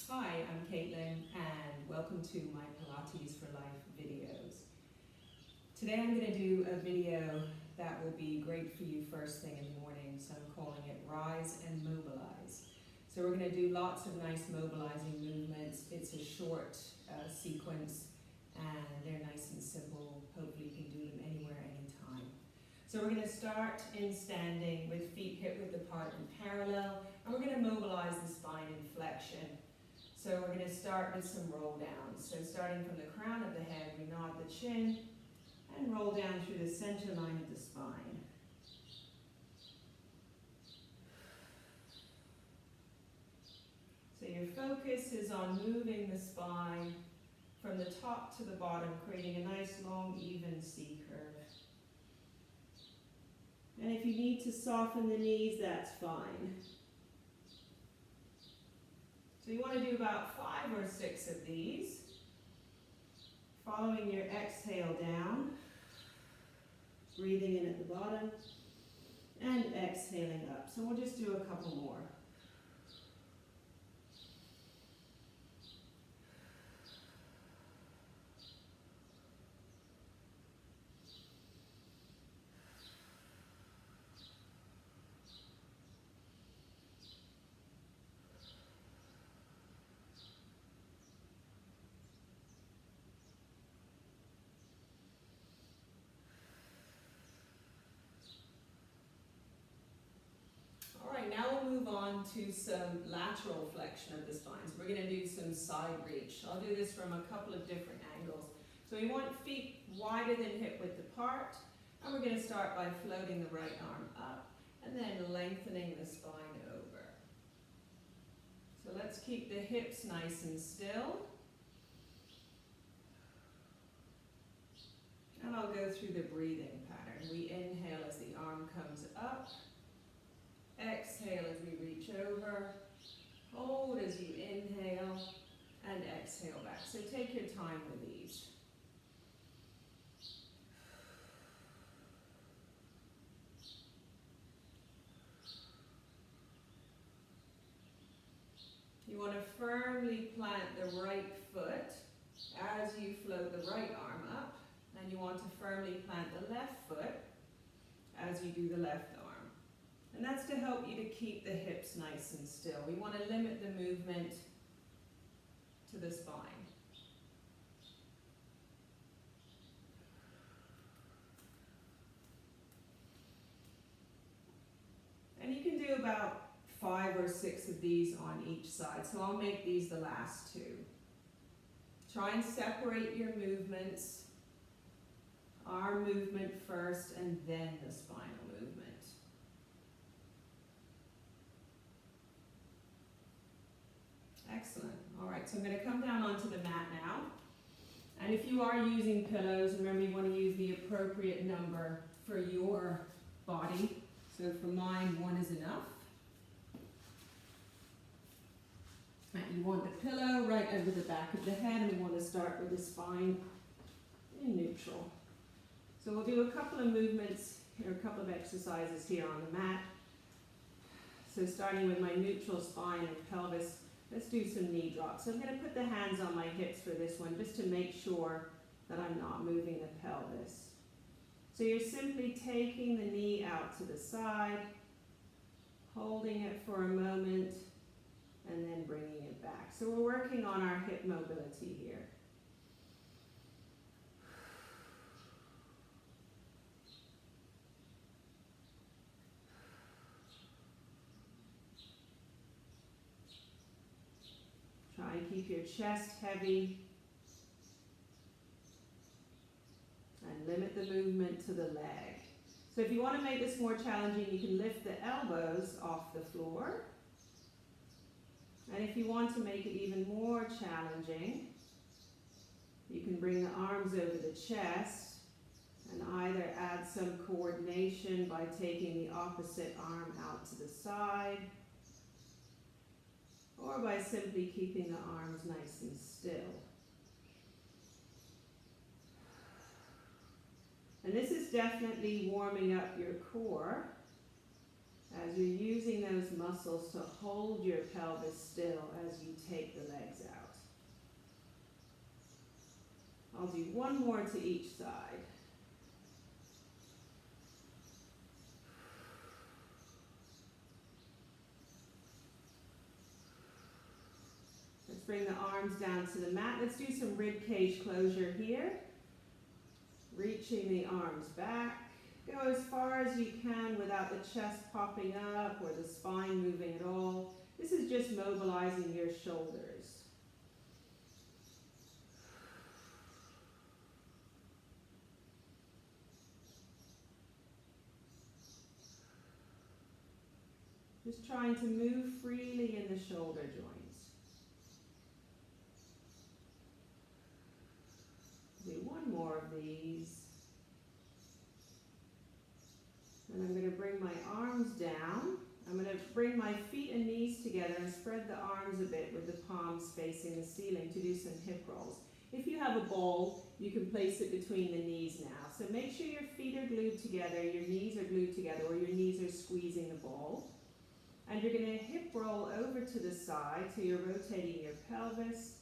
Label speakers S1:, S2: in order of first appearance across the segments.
S1: Hi, I'm Caitlin and welcome to my Pilates for Life videos. Today I'm going to do a video that will be great for you first thing in the morning, so I'm calling it Rise and Mobilize. So we're going to do lots of nice mobilizing movements. It's a short sequence and they're nice and simple. Hopefully you can do them anywhere, anytime. So we're going to start in standing with feet hip width apart and parallel, and we're going to mobilize the spine in flexion. So we're going to start with some roll downs. So starting from the crown of the head, we nod the chin and roll down through the center line of the spine. So your focus is on moving the spine from the top to the bottom, creating a nice long even C curve. And if you need to soften the knees, that's fine. So you want to do about 5 or 6 of these. Following your exhale down, breathing in at the bottom, and exhaling up. So we'll just do a couple more. Now we'll move on to some lateral flexion of the spine. So we're going to do some side reach. I'll do this from a couple of different angles. So we want feet wider than hip width apart, and we're going to start by floating the right arm up and then lengthening the spine over. So let's keep the hips nice and still. And I'll go through the breathing pattern. We inhale as the arm comes up. Exhale as we reach over, hold as you inhale, and exhale back. So take your time with these. You want to firmly plant the right foot as you float the right arm up, and you want to firmly plant the left foot as you do the left arm. And that's to help you to keep the hips nice and still. We want to limit the movement to the spine. And you can do about 5 or 6 of these on each side. So I'll make these the last 2. Try and separate your movements. Arm movement first and then the spinal movement. Excellent. All right, so I'm going to come down onto the mat now. And if you are using pillows, remember you want to use the appropriate number for your body. So for mine, 1 is enough. And you want the pillow right over the back of the head, and we want to start with the spine in neutral. So we'll do a couple of movements, or a couple of exercises here on the mat. So starting with my neutral spine and pelvis, let's do some knee drops. So I'm going to put the hands on my hips for this one just to make sure that I'm not moving the pelvis. So you're simply taking the knee out to the side, holding it for a moment, and then bringing it back. So we're working on our hip mobility here. Try and keep your chest heavy and limit the movement to the leg. So if you want to make this more challenging, you can lift the elbows off the floor. And if you want to make it even more challenging, you can bring the arms over the chest and either add some coordination by taking the opposite arm out to the side, or by simply keeping the arms nice and still. And this is definitely warming up your core as you're using those muscles to hold your pelvis still as you take the leg I'll do one more to each side. Let's bring the arms down to the mat. Let's do some rib cage closure here. Reaching the arms back. Go as far as you can without the chest popping up or the spine moving at all. This is just mobilizing your shoulders. Just trying to move freely in the shoulder joints. Do one more of these. And I'm going to bring my arms down. I'm going to bring my feet and knees together and spread the arms a bit with the palms facing the ceiling to do some hip rolls. If you have a ball, you can place it between the knees now. So make sure your feet are glued together, your knees are glued together, or your knees are squeezing the ball. And you're going to hip roll over to the side so you're rotating your pelvis,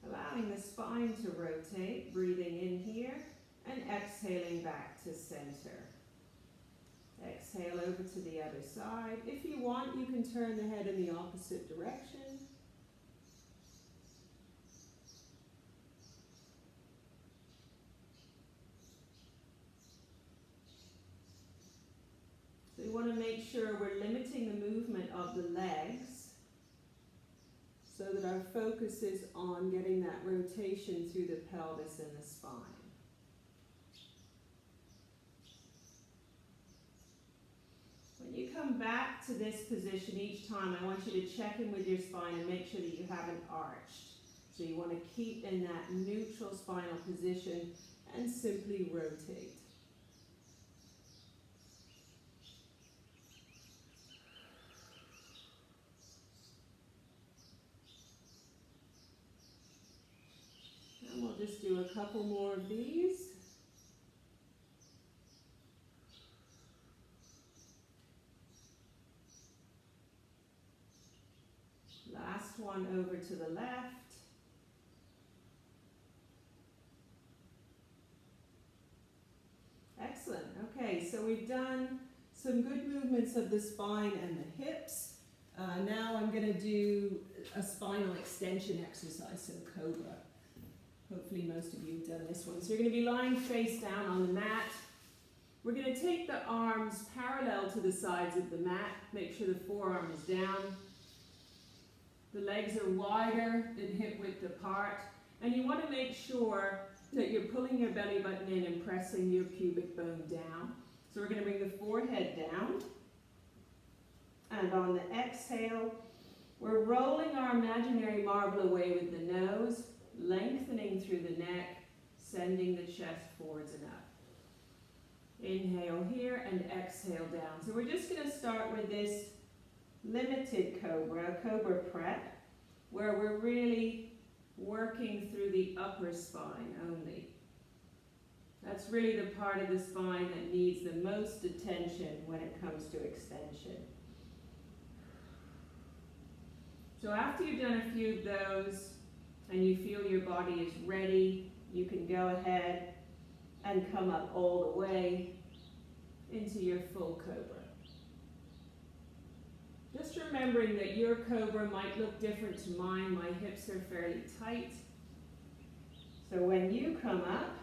S1: allowing the spine to rotate, breathing in here, and exhaling back to center. Exhale over to the other side. If you want, you can turn the head in the opposite direction. So you want to make sure we're limiting the movement of the legs so that our focus is on getting that rotation through the pelvis and the spine. When you come back to this position each time, I want you to check in with your spine and make sure that you haven't arched. So you want to keep in that neutral spinal position and simply rotate. And we'll just do a couple more of these. Last one over to the left. Excellent. Okay, so we've done some good movements of the spine and the hips. Now I'm going to do a spinal extension exercise, so cobra. Hopefully most of you have done this one. So you're going to be lying face down on the mat. We're going to take the arms parallel to the sides of the mat. Make sure the forearm is down. The legs are wider than hip width apart. And you want to make sure that you're pulling your belly button in and pressing your pubic bone down. So we're going to bring the forehead down. And on the exhale, we're rolling our imaginary marble away with the nose, lengthening through the neck, sending the chest forwards and up. Inhale here and exhale down. So we're just going to start with this limited cobra prep, where we're really working through the upper spine only. That's really the part of the spine that needs the most attention when it comes to extension. So after you've done a few of those and you feel your body is ready, you can go ahead and come up all the way into your full cobra. Just remembering that your cobra might look different to mine. My hips are fairly tight. So when you come up,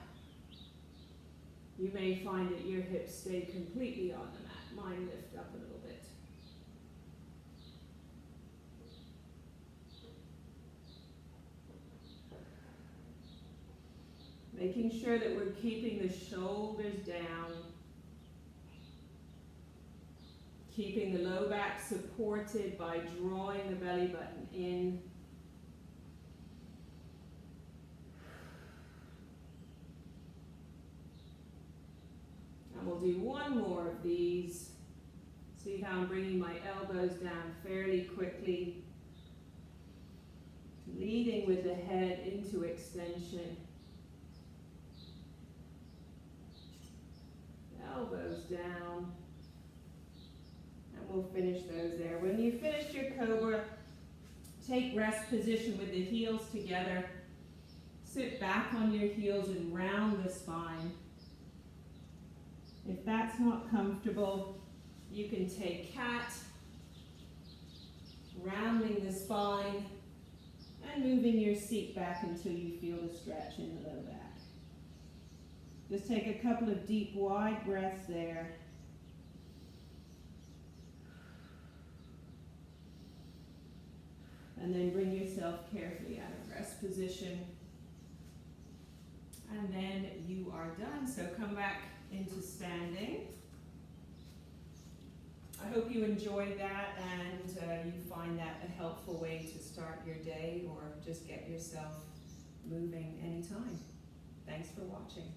S1: you may find that your hips stay completely on the mat. Mine lift up a little bit. Making sure that we're keeping the shoulders down. Keeping the low back supported by drawing the belly button in. And we'll do one more of these. See how I'm bringing my elbows down fairly quickly. Leading with the head into extension. Elbows down. And we'll finish those there. When you finish your cobra, take rest position with the heels together. sit back on your heels and round the spine. If that's not comfortable, you can take cat, rounding the spine, and moving your seat back until you feel the stretch in the low back. Just take a couple of deep, wide breaths there. And then bring yourself carefully out of rest position. And then you are done. So come back into standing. I hope you enjoyed that and you find that a helpful way to start your day or just get yourself moving anytime. Thanks for watching.